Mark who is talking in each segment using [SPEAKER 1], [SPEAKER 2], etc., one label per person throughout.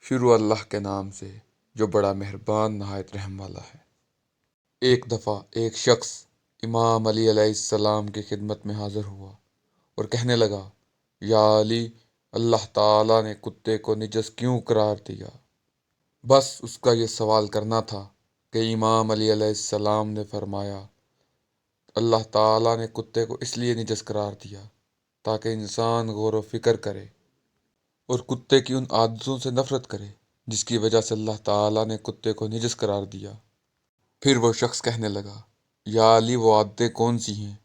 [SPEAKER 1] شروع اللہ کے نام سے جو بڑا مہربان نہایت رحم والا ہے۔ ایک دفعہ ایک شخص امام علی علیہ السلام کی خدمت میں حاضر ہوا اور کہنے لگا، یا علی، اللہ تعالیٰ نے کتے کو نجس کیوں قرار دیا؟ بس اس کا یہ سوال کرنا تھا کہ امام علی علیہ السلام نے فرمایا، اللہ تعالیٰ نے کتے کو اس لیے نجس قرار دیا تاکہ انسان غور و فکر کرے اور کتے کی ان عادتوں سے نفرت کرے جس کی وجہ سے اللہ تعالیٰ نے کتے کو نجس قرار دیا۔ پھر وہ شخص کہنے لگا، یا علی، وہ عادتیں کون سی ہیں؟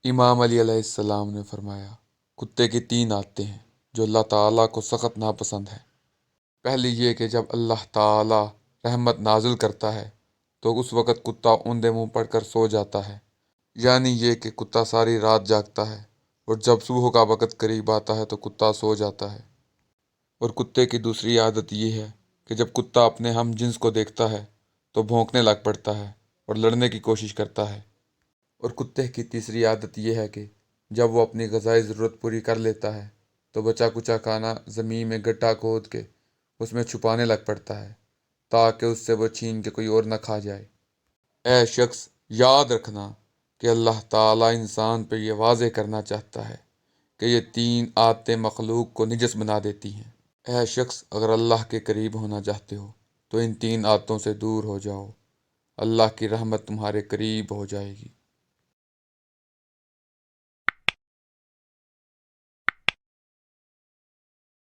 [SPEAKER 1] امام علی علیہ السلام نے فرمایا، کتے کی 3 عادتیں ہیں جو اللہ تعالیٰ کو سخت ناپسند ہے۔ پہلی یہ کہ جب اللہ تعالیٰ رحمت نازل کرتا ہے تو اس وقت کتا اوندے منہ پڑھ کر سو جاتا ہے، یعنی یہ کہ کتا ساری رات جاگتا ہے اور جب صبح کا وقت قریب آتا ہے تو کتا سو جاتا ہے۔ اور کتے کی دوسری عادت یہ ہے کہ جب کتا اپنے ہم جنس کو دیکھتا ہے تو بھونکنے لگ پڑتا ہے اور لڑنے کی کوشش کرتا ہے۔ اور کتے کی تیسری عادت یہ ہے کہ جب وہ اپنی غذائی ضرورت پوری کر لیتا ہے تو بچا کچا کھانا زمین میں گڈھا کھود کے اس میں چھپانے لگ پڑتا ہے تاکہ اس سے وہ چھین کے کوئی اور نہ کھا جائے۔ اے شخص، یاد رکھنا کہ اللہ تعالیٰ انسان پہ یہ واضح کرنا چاہتا ہے کہ یہ 3 عادتیں مخلوق کو نجس بنا دیتی ہیں۔ اے شخص، اگر اللہ کے قریب ہونا چاہتے ہو تو ان 3 عادتوں سے دور ہو جاؤ، اللہ کی رحمت تمہارے قریب ہو جائے گی۔